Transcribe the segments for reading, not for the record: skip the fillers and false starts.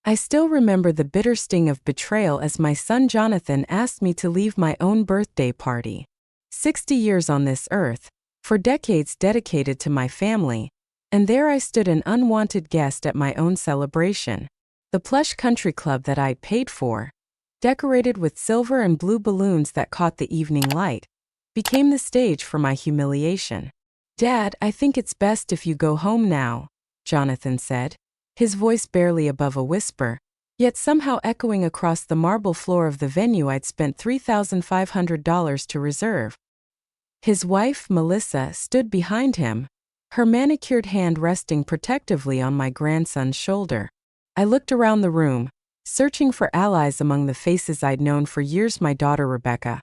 I still remember the bitter sting of betrayal as my son Jonathan asked me to leave my own birthday party. 60 years on this earth, for decades dedicated to my family, and there I stood an unwanted guest at my own celebration. The plush country club that I'd paid for, decorated with silver and blue balloons that caught the evening light, became the stage for my humiliation. "Dad, I think it's best if you go home now," Jonathan said, his voice barely above a whisper, yet somehow echoing across the marble floor of the venue I'd spent $3,500 to reserve. His wife, Melissa, stood behind him, her manicured hand resting protectively on my grandson's shoulder. I looked around the room, searching for allies among the faces I'd known for years: my daughter Rebecca,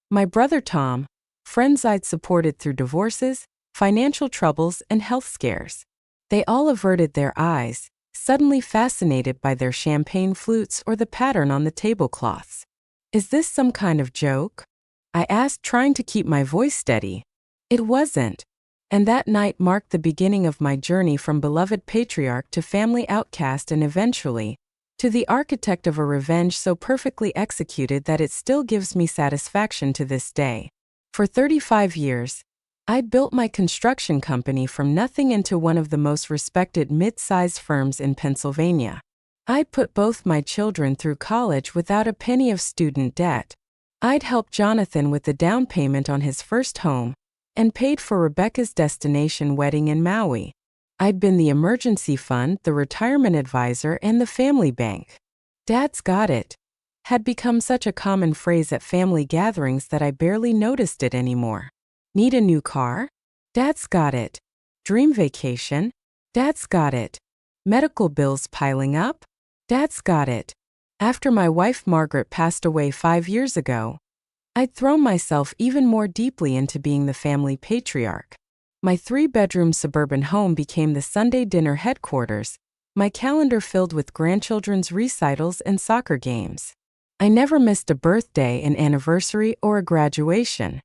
my brother Tom, friends I'd supported through divorces, financial troubles, and health scares. They all averted their eyes, suddenly fascinated by their champagne flutes or the pattern on the tablecloths. "Is this some kind of joke?" I asked, trying to keep my voice steady. It wasn't. And that night marked the beginning of my journey from beloved patriarch to family outcast and eventually, to the architect of a revenge so perfectly executed that it still gives me satisfaction to this day. For 35 years, I'd built my construction company from nothing into one of the most respected mid-sized firms in Pennsylvania. I'd put both my children through college without a penny of student debt. I'd helped Jonathan with the down payment on his first home and paid for Rebecca's destination wedding in Maui. I'd been the emergency fund, the retirement advisor, and the family bank. "Dad's got it" had become such a common phrase at family gatherings that I barely noticed it anymore. Need a new car? Dad's got it. Dream vacation? Dad's got it. Medical bills piling up? Dad's got it. After my wife Margaret passed away 5 years ago, I'd thrown myself even more deeply into being the family patriarch. My 3-bedroom suburban home became the Sunday dinner headquarters, my calendar filled with grandchildren's recitals and soccer games. I never missed a birthday, an anniversary, or a graduation.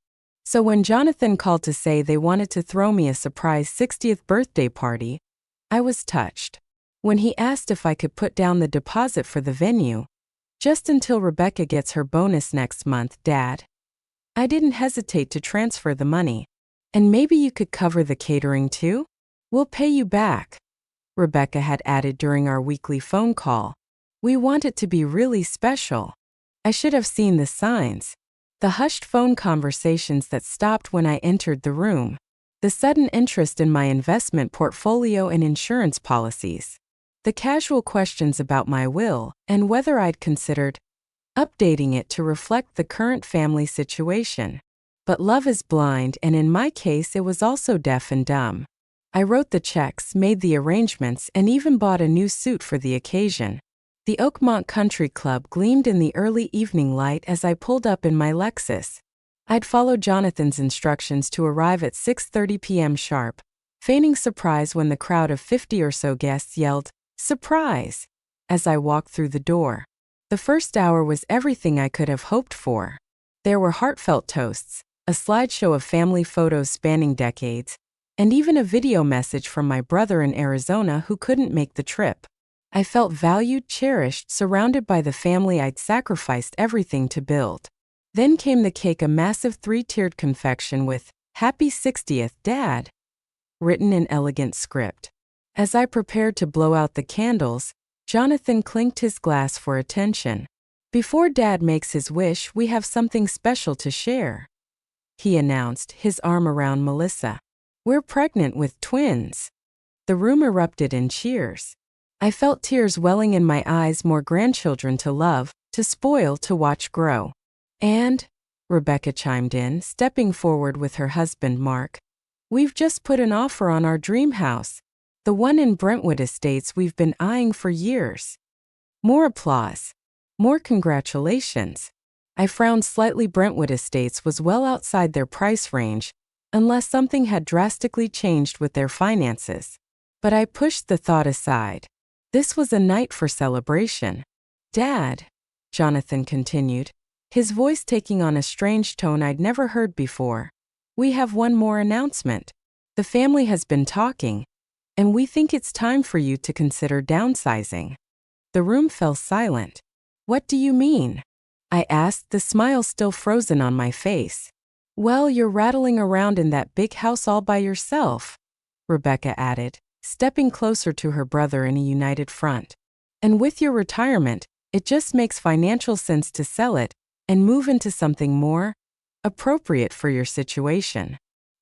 So when Jonathan called to say they wanted to throw me a surprise 60th birthday party, I was touched. When he asked if I could put down the deposit for the venue, just until Rebecca gets her bonus next month, Dad, I didn't hesitate to transfer the money. "And maybe you could cover the catering too? We'll pay you back," Rebecca had added during our weekly phone call. "We want it to be really special." I should have seen the signs. The hushed phone conversations that stopped when I entered the room. The sudden interest in my investment portfolio and insurance policies. The casual questions about my will and whether I'd considered updating it to reflect the current family situation. But love is blind, and in my case it was also deaf and dumb. I wrote the checks, made the arrangements, and even bought a new suit for the occasion. The Oakmont Country Club gleamed in the early evening light as I pulled up in my Lexus. I'd followed Jonathan's instructions to arrive at 6:30 p.m. sharp, feigning surprise when the crowd of 50 or so guests yelled, "Surprise!" as I walked through the door. The first hour was everything I could have hoped for. There were heartfelt toasts, a slideshow of family photos spanning decades, and even a video message from my brother in Arizona who couldn't make the trip. I felt valued, cherished, surrounded by the family I'd sacrificed everything to build. Then came the cake, a massive 3-tiered confection with, "Happy 60th, Dad," written in elegant script. As I prepared to blow out the candles, Jonathan clinked his glass for attention. "Before Dad makes his wish, we have something special to share," he announced, his arm around Melissa. "We're pregnant with twins." The room erupted in cheers. I felt tears welling in my eyes, more grandchildren to love, to spoil, to watch grow. "And," Rebecca chimed in, stepping forward with her husband Mark, "we've just put an offer on our dream house, the one in Brentwood Estates we've been eyeing for years." More applause. More congratulations. I frowned slightly. Brentwood Estates was well outside their price range, unless something had drastically changed with their finances. But I pushed the thought aside. This was a night for celebration. "Dad," Jonathan continued, his voice taking on a strange tone I'd never heard before, "we have one more announcement. The family has been talking, and we think it's time for you to consider downsizing." The room fell silent. What do you mean? I asked, the smile still frozen on my face. Well, you're rattling around in that big house all by yourself, Rebecca added, stepping closer to her brother in a united front. And with your retirement, it just makes financial sense to sell it and move into something more appropriate for your situation.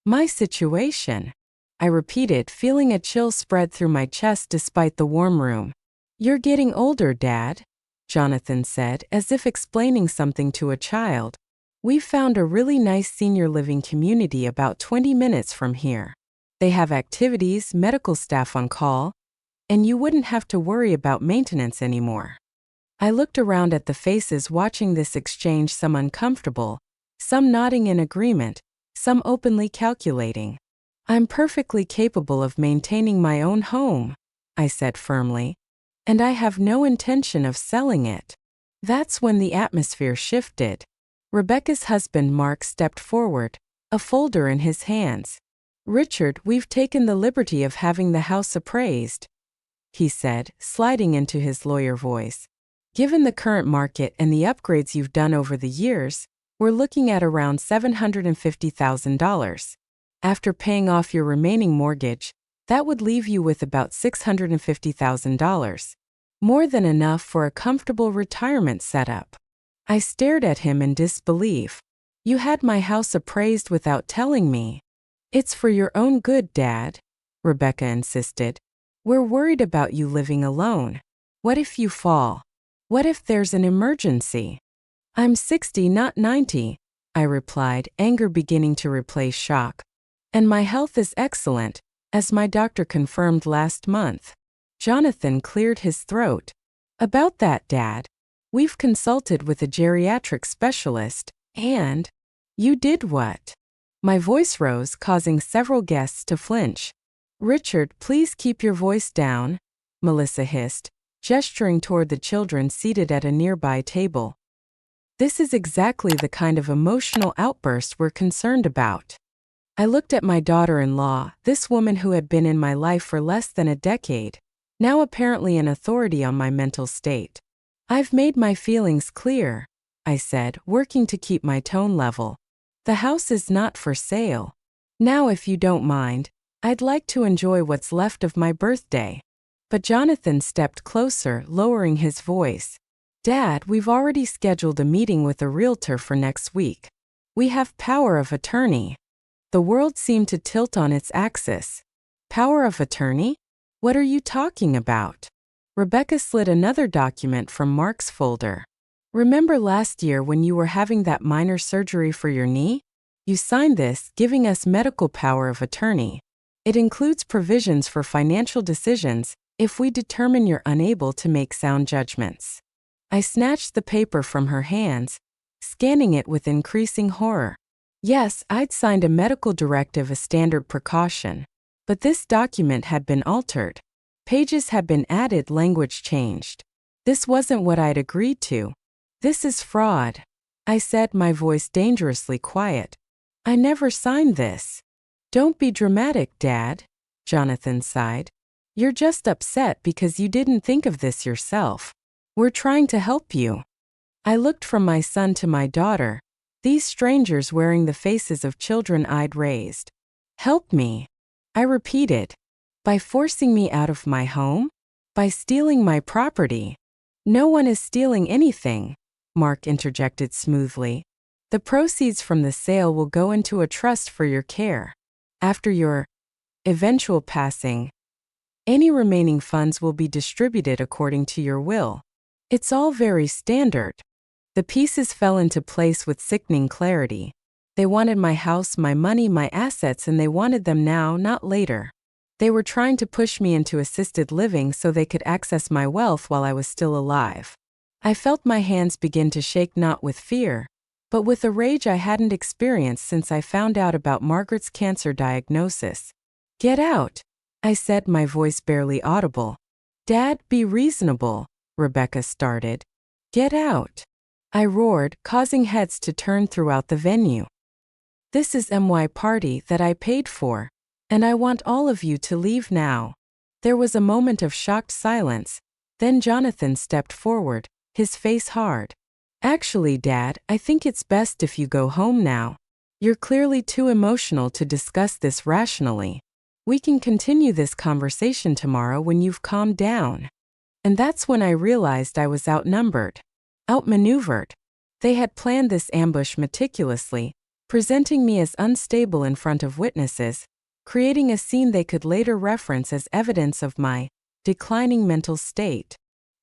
My situation? I repeated, feeling a chill spread through my chest despite the warm room. You're getting older, Dad, Jonathan said, as if explaining something to a child. We found a really nice senior living community about 20 minutes from here. They have activities, medical staff on call, and you wouldn't have to worry about maintenance anymore. I looked around at the faces watching this exchange, some uncomfortable, some nodding in agreement, some openly calculating. I'm perfectly capable of maintaining my own home, I said firmly, and I have no intention of selling it. That's when the atmosphere shifted. Rebecca's husband Mark stepped forward, a folder in his hands. Richard, we've taken the liberty of having the house appraised, he said, sliding into his lawyer voice. Given the current market and the upgrades you've done over the years, we're looking at around $750,000. After paying off your remaining mortgage, that would leave you with about $650,000. More than enough for a comfortable retirement setup. I stared at him in disbelief. You had my house appraised without telling me. It's for your own good, Dad, Rebecca insisted. We're worried about you living alone. What if you fall? What if there's an emergency? I'm 60, not 90, I replied, anger beginning to replace shock. And my health is excellent, as my doctor confirmed last month. Jonathan cleared his throat. About that, Dad. We've consulted with a geriatric specialist, and… You did what? My voice rose, causing several guests to flinch. Richard, please keep your voice down, Melissa hissed, gesturing toward the children seated at a nearby table. This is exactly the kind of emotional outburst we're concerned about. I looked at my daughter-in-law, this woman who had been in my life for less than a decade, now apparently an authority on my mental state. I've made my feelings clear, I said, working to keep my tone level. The house is not for sale. Now, if you don't mind, I'd like to enjoy what's left of my birthday. But Jonathan stepped closer, lowering his voice. Dad, we've already scheduled a meeting with a realtor for next week. We have power of attorney. The world seemed to tilt on its axis. Power of attorney? What are you talking about? Rebecca slid another document from Mark's folder. Remember last year when you were having that minor surgery for your knee? You signed this, giving us medical power of attorney. It includes provisions for financial decisions if we determine you're unable to make sound judgments. I snatched the paper from her hands, scanning it with increasing horror. Yes, I'd signed a medical directive, a standard precaution. But this document had been altered. Pages had been added, language changed. This wasn't what I'd agreed to. This is fraud, I said, my voice dangerously quiet. I never signed this. Don't be dramatic, Dad, Jonathan sighed. You're just upset because you didn't think of this yourself. We're trying to help you. I looked from my son to my daughter, these strangers wearing the faces of children I'd raised. Help me, I repeated. By forcing me out of my home? By stealing my property? No one is stealing anything, Mark interjected smoothly. The proceeds from the sale will go into a trust for your care. After your eventual passing, any remaining funds will be distributed according to your will. It's all very standard. The pieces fell into place with sickening clarity. They wanted my house, my money, my assets, and they wanted them now, not later. They were trying to push me into assisted living so they could access my wealth while I was still alive. I felt my hands begin to shake, not with fear, but with a rage I hadn't experienced since I found out about Margaret's cancer diagnosis. Get out, I said, my voice barely audible. Dad, be reasonable, Rebecca started. Get out, I roared, causing heads to turn throughout the venue. This is my party that I paid for, and I want all of you to leave now. There was a moment of shocked silence, Then Jonathan stepped forward, his face hard. Actually, Dad, I think it's best if you go home now. You're clearly too emotional to discuss this rationally. We can continue this conversation tomorrow when you've calmed down. And that's when I realized I was outnumbered, outmaneuvered. They had planned this ambush meticulously, presenting me as unstable in front of witnesses, creating a scene they could later reference as evidence of my declining mental state.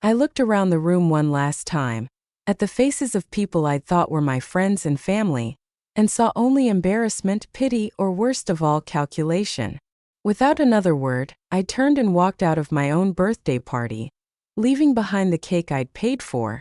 I looked around the room one last time, at the faces of people I'd thought were my friends and family, and saw only embarrassment, pity, or worst of all, calculation. Without another word, I turned and walked out of my own birthday party, leaving behind the cake I'd paid for,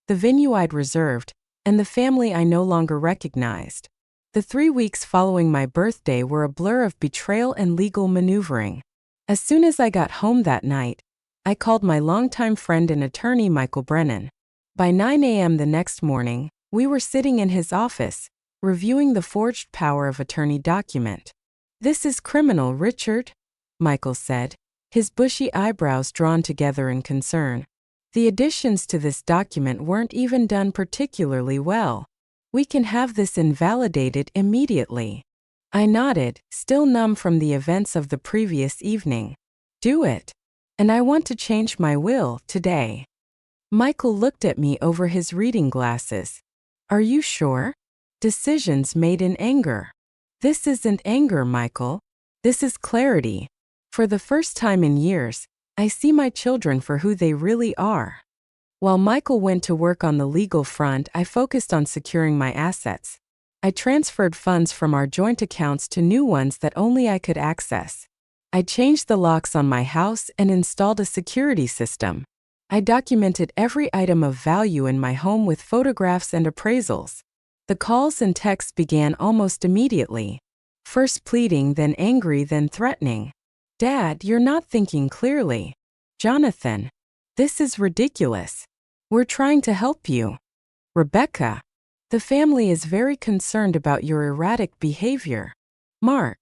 the venue I'd reserved, and the family I no longer recognized. The 3 weeks following my birthday were a blur of betrayal and legal maneuvering. As soon as I got home that night, I called my longtime friend and attorney Michael Brennan. By 9 a.m. the next morning, we were sitting in his office, reviewing the forged power of attorney document. "This is criminal, Richard," Michael said, his bushy eyebrows drawn together in concern. "The additions to this document weren't even done particularly well. We can have this invalidated immediately." I nodded, still numb from the events of the previous evening. "Do it. And I want to change my will today." Michael looked at me over his reading glasses. "Are you sure? Decisions made in anger." "This isn't anger, Michael. This is clarity. For the first time in years, I see my children for who they really are." While Michael went to work on the legal front, I focused on securing my assets. I transferred funds from our joint accounts to new ones that only I could access. I changed the locks on my house and installed a security system. I documented every item of value in my home with photographs and appraisals. The calls and texts began almost immediately. First pleading, then angry, then threatening. "Dad, you're not thinking clearly. Jonathan, this is ridiculous. We're trying to help you. Rebecca, the family is very concerned about your erratic behavior. Mark,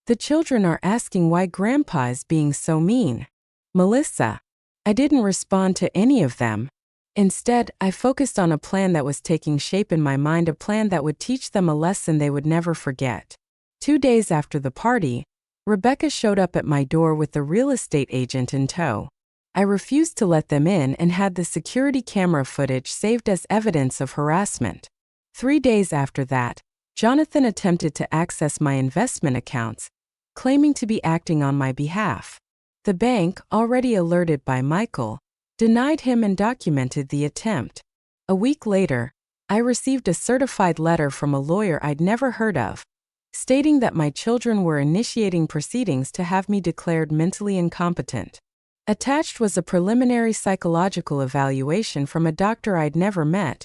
the children are asking why Grandpa is being so mean. Melissa." I didn't respond to any of them. Instead, I focused on a plan that was taking shape in my mind, a plan that would teach them a lesson they would never forget. 2 days after the party, Rebecca showed up at my door with the real estate agent in tow. I refused to let them in and had the security camera footage saved as evidence of harassment. 3 days after that, Jonathan attempted to access my investment accounts, claiming to be acting on my behalf. The bank, already alerted by Michael, denied him and documented the attempt. A week later, I received a certified letter from a lawyer I'd never heard of, stating that my children were initiating proceedings to have me declared mentally incompetent. Attached was a preliminary psychological evaluation from a doctor I'd never met,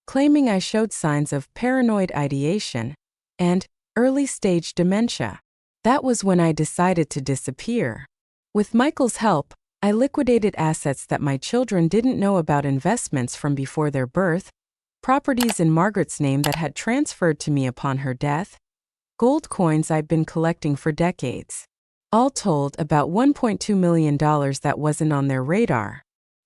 claiming I showed signs of paranoid ideation and early-stage dementia. That was when I decided to disappear. With Michael's help, I liquidated assets that my children didn't know about, investments from before their birth, properties in Margaret's name that had transferred to me upon her death, gold coins I'd been collecting for decades. All told, about $1.2 million that wasn't on their radar.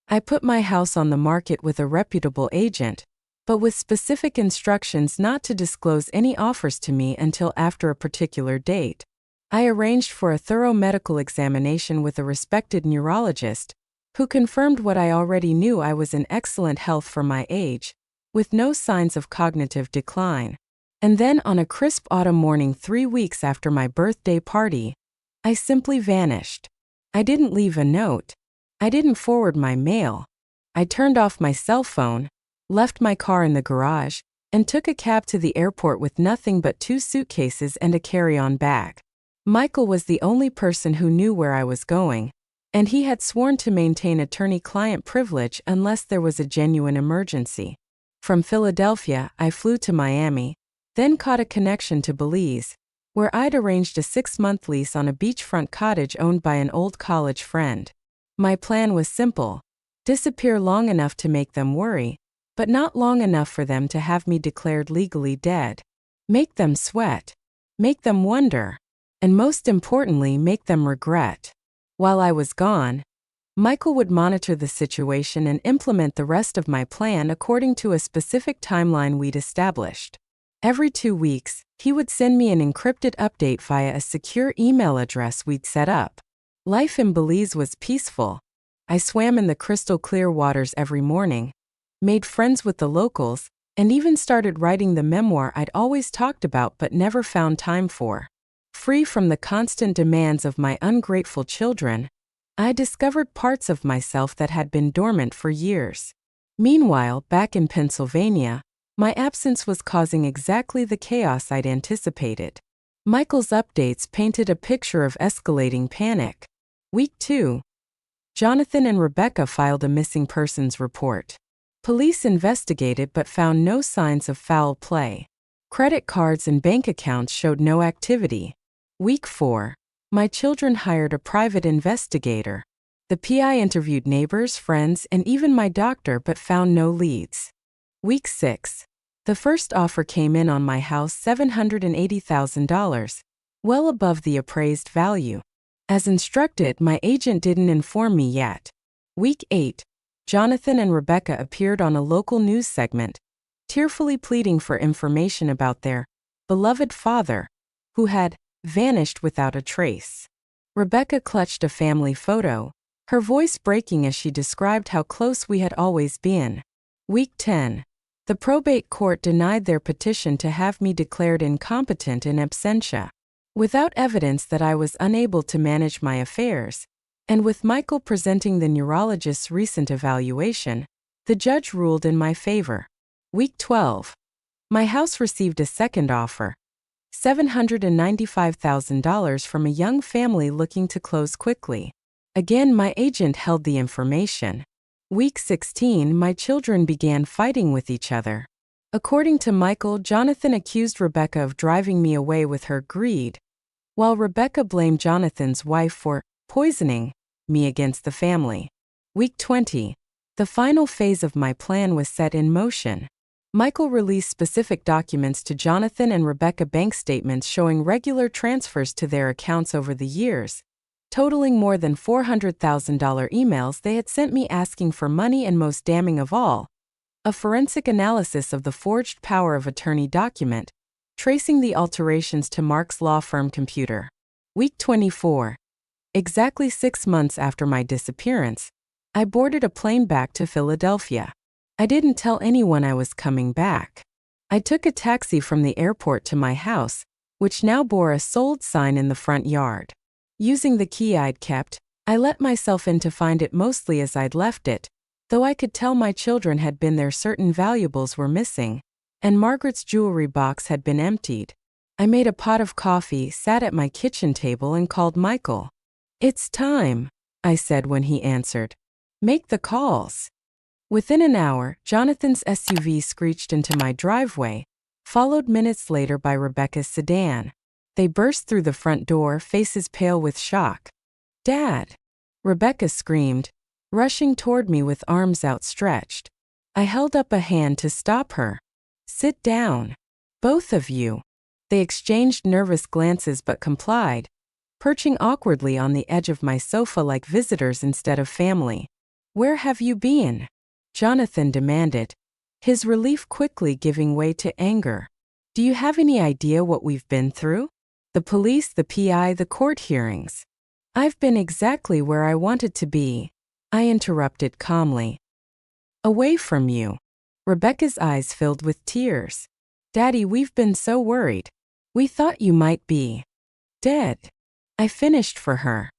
I put my house on the market with a reputable agent, but with specific instructions not to disclose any offers to me until after a particular date. I arranged for a thorough medical examination with a respected neurologist, who confirmed what I already knew: I was in excellent health for my age, with no signs of cognitive decline. And then on a crisp autumn morning 3 weeks after my birthday party, I simply vanished. I didn't leave a note. I didn't forward my mail. I turned off my cell phone, left my car in the garage, and took a cab to the airport with nothing but 2 suitcases and a carry-on bag. Michael was the only person who knew where I was going, and he had sworn to maintain attorney-client privilege unless there was a genuine emergency. From Philadelphia, I flew to Miami, then caught a connection to Belize, where I'd arranged a 6-month lease on a beachfront cottage owned by an old college friend. My plan was simple: disappear long enough to make them worry, but not long enough for them to have me declared legally dead. Make them sweat. Make them wonder. And most importantly, make them regret. While I was gone, Michael would monitor the situation and implement the rest of my plan according to a specific timeline we'd established. Every 2 weeks, he would send me an encrypted update via a secure email address we'd set up. Life in Belize was peaceful. I swam in the crystal clear waters every morning, made friends with the locals, and even started writing the memoir I'd always talked about but never found time for. Free from the constant demands of my ungrateful children, I discovered parts of myself that had been dormant for years. Meanwhile, back in Pennsylvania, my absence was causing exactly the chaos I'd anticipated. Michael's updates painted a picture of escalating panic. Week 2. Jonathan and Rebecca filed a missing persons report. Police investigated but found no signs of foul play. Credit cards and bank accounts showed no activity. Week 4. My children hired a private investigator. The PI interviewed neighbors, friends, and even my doctor but found no leads. Week 6. The first offer came in on my house $780,000, well above the appraised value. As instructed, my agent didn't inform me yet. Week 8. Jonathan and Rebecca appeared on a local news segment, tearfully pleading for information about their beloved father, who had vanished without a trace. Rebecca clutched a family photo, her voice breaking as she described how close we had always been. Week 10. The probate court denied their petition to have me declared incompetent in absentia. Without evidence that I was unable to manage my affairs, and with Michael presenting the neurologist's recent evaluation, the judge ruled in my favor. Week 12. My house received a second offer, $795,000 from a young family looking to close quickly. Again, my agent held the information. Week 16, my children began fighting with each other. According to Michael, Jonathan accused Rebecca of driving me away with her greed, while Rebecca blamed Jonathan's wife for poisoning me against the family. Week 20. The final phase of my plan was set in motion. Michael released specific documents to Jonathan and Rebecca, bank statements showing regular transfers to their accounts over the years, totaling more than $400,000 emails they had sent me asking for money, and most damning of all, a forensic analysis of the forged power of attorney document, tracing the alterations to Mark's law firm computer. Week 24. Exactly 6 months after my disappearance, I boarded a plane back to Philadelphia. I didn't tell anyone I was coming back. I took a taxi from the airport to my house, which now bore a sold sign in the front yard. Using the key I'd kept, I let myself in to find it mostly as I'd left it, though I could tell my children had been there. Certain valuables were missing, and Margaret's jewelry box had been emptied. I made a pot of coffee, sat at my kitchen table, and called Michael. "It's time," I said when he answered. "Make the calls." Within an hour, Jonathan's SUV screeched into my driveway, followed minutes later by Rebecca's sedan. They burst through the front door, faces pale with shock. "Dad!" Rebecca screamed, rushing toward me with arms outstretched. I held up a hand to stop her. "Sit down. Both of you." They exchanged nervous glances but complied, perching awkwardly on the edge of my sofa like visitors instead of family. "Where have you been?" Jonathan demanded, his relief quickly giving way to anger. "Do you have any idea what we've been through? The police, the PI, the court hearings." "I've been exactly where I wanted to be," I interrupted calmly. "Away from you." Rebecca's eyes filled with tears. "Daddy, we've been so worried. We thought you might be dead." I finished for her.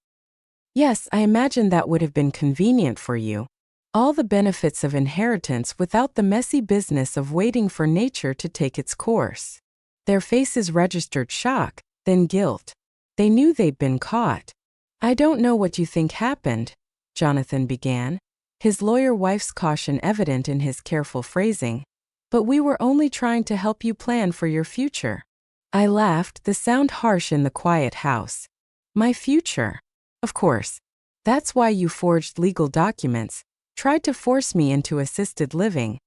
"Yes, I imagine that would have been convenient for you. All the benefits of inheritance without the messy business of waiting for nature to take its course." Their faces registered shock, then guilt. They knew they'd been caught. "I don't know what you think happened," Jonathan began, his lawyer wife's caution evident in his careful phrasing, "but we were only trying to help you plan for your future." I laughed, the sound harsh in the quiet house. "My future? Of course. That's why you forged legal documents, tried to force me into assisted living,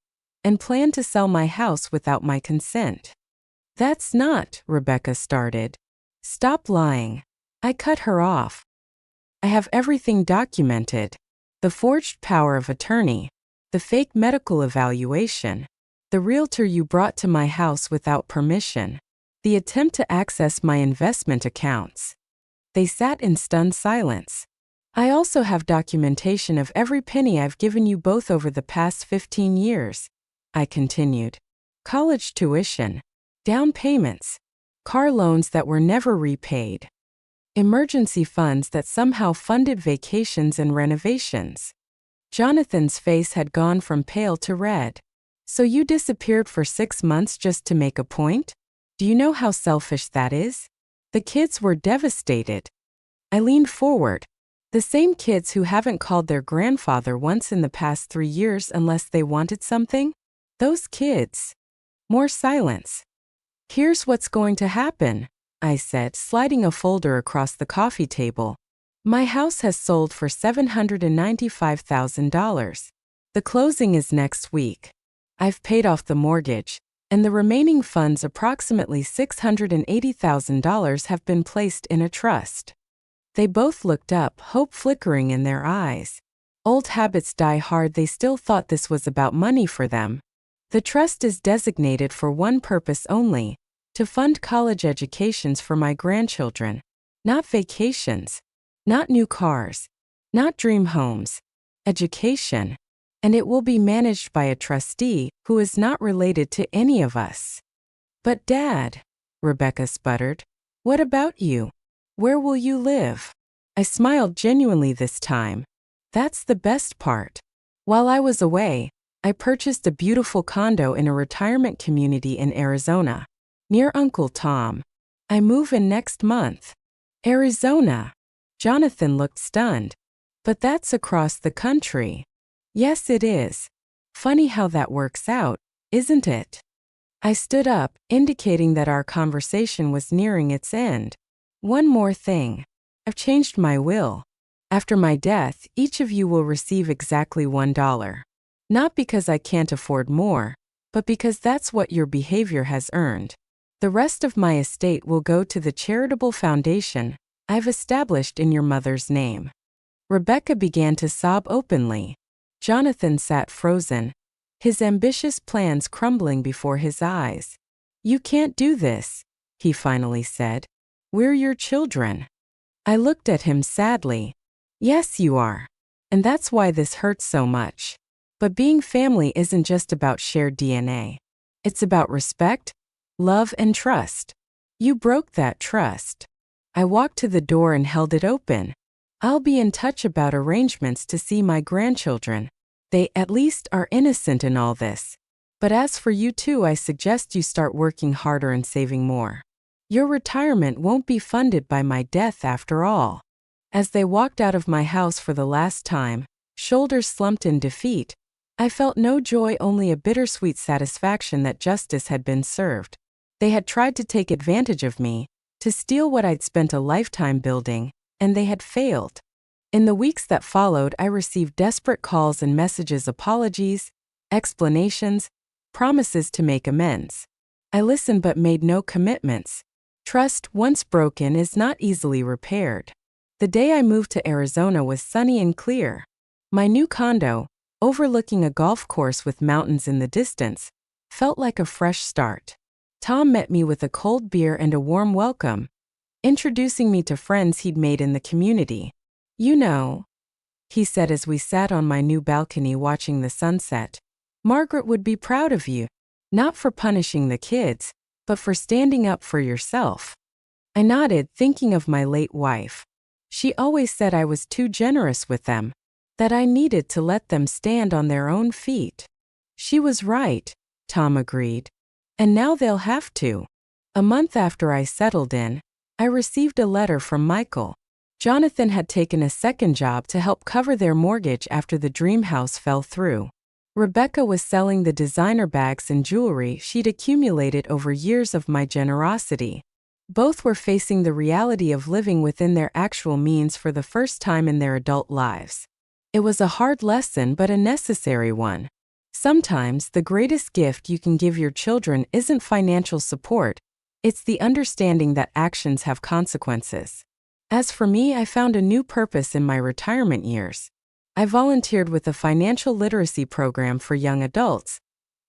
and planned to sell my house without my consent." "That's not," Rebecca started. "Stop lying." I cut her off. "I have everything documented." The forged power of attorney, the fake medical evaluation, the realtor you brought to my house without permission, the attempt to access my investment accounts. They sat in stunned silence. I also have documentation of every penny I've given you both over the past 15 years, I continued. College tuition, down payments, car loans that were never repaid, emergency funds that somehow funded vacations and renovations. Jonathan's face had gone from pale to red. So you disappeared for 6 months just to make a point? Do you know how selfish that is? The kids were devastated. I leaned forward. The same kids who haven't called their grandfather once in the past 3 years unless they wanted something? Those kids. More silence. Here's what's going to happen, I said, sliding a folder across the coffee table. My house has sold for $795,000. The closing is next week. I've paid off the mortgage, and the remaining funds, approximately $680,000, have been placed in a trust. They both looked up, hope flickering in their eyes. Old habits die hard. They still thought this was about money for them. The trust is designated for one purpose only, to fund college educations for my grandchildren. Not vacations, not new cars, not dream homes. Education. And it will be managed by a trustee who is not related to any of us. But Dad, Rebecca sputtered, what about you? Where will you live? I smiled genuinely this time. That's the best part. While I was away, I purchased a beautiful condo in a retirement community in Arizona, near Uncle Tom. I move in next month. Arizona. Jonathan looked stunned. But that's across the country. Yes, it is. Funny how that works out, isn't it? I stood up, indicating that our conversation was nearing its end. One more thing. I've changed my will. After my death, each of you will receive exactly $1. Not because I can't afford more, but because that's what your behavior has earned. The rest of my estate will go to the charitable foundation I've established in your mother's name. Rebecca began to sob openly. Jonathan sat frozen, his ambitious plans crumbling before his eyes. You can't do this, he finally said. We're your children. I looked at him sadly. Yes, you are. And that's why this hurts so much. But being family isn't just about shared DNA. It's about respect, love, and trust. You broke that trust. I walked to the door and held it open. I'll be in touch about arrangements to see my grandchildren. They at least are innocent in all this. But as for you two, I suggest you start working harder and saving more. Your retirement won't be funded by my death after all. As they walked out of my house for the last time, shoulders slumped in defeat, I felt no joy, only a bittersweet satisfaction that justice had been served. They had tried to take advantage of me, to steal what I'd spent a lifetime building, and they had failed. In the weeks that followed, I received desperate calls and messages, apologies, explanations, promises to make amends. I listened but made no commitments. Trust, once broken, is not easily repaired. The day I moved to Arizona was sunny and clear. My new condo, overlooking a golf course with mountains in the distance, felt like a fresh start. Tom met me with a cold beer and a warm welcome, introducing me to friends he'd made in the community. You know, he said as we sat on my new balcony watching the sunset, Margaret would be proud of you, not for punishing the kids, but for standing up for yourself. I nodded, thinking of my late wife. She always said I was too generous with them, that I needed to let them stand on their own feet. She was right, Tom agreed. And now they'll have to. A month after I settled in, I received a letter from Michael. Jonathan had taken a second job to help cover their mortgage after the dream house fell through. Rebecca was selling the designer bags and jewelry she'd accumulated over years of my generosity. Both were facing the reality of living within their actual means for the first time in their adult lives. It was a hard lesson, but a necessary one. Sometimes the greatest gift you can give your children isn't financial support, it's the understanding that actions have consequences. As for me, I found a new purpose in my retirement years. I volunteered with a financial literacy program for young adults,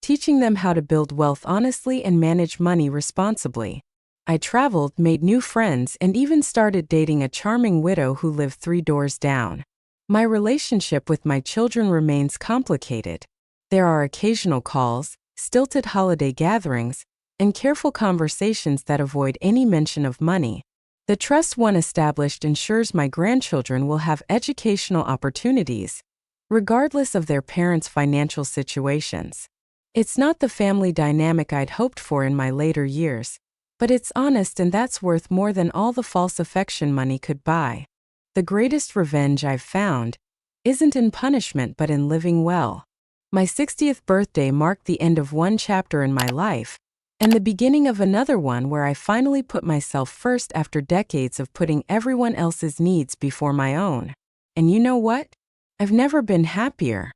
teaching them how to build wealth honestly and manage money responsibly. I traveled, made new friends, and even started dating a charming widow who lived 3 doors down. My relationship with my children remains complicated. There are occasional calls, stilted holiday gatherings, and careful conversations that avoid any mention of money. The trust one established ensures my grandchildren will have educational opportunities, regardless of their parents' financial situations. It's not the family dynamic I'd hoped for in my later years, but it's honest, and that's worth more than all the false affection money could buy. The greatest revenge I've found isn't in punishment but in living well. My 60th birthday marked the end of one chapter in my life, and the beginning of another one where I finally put myself first after decades of putting everyone else's needs before my own. And you know what? I've never been happier.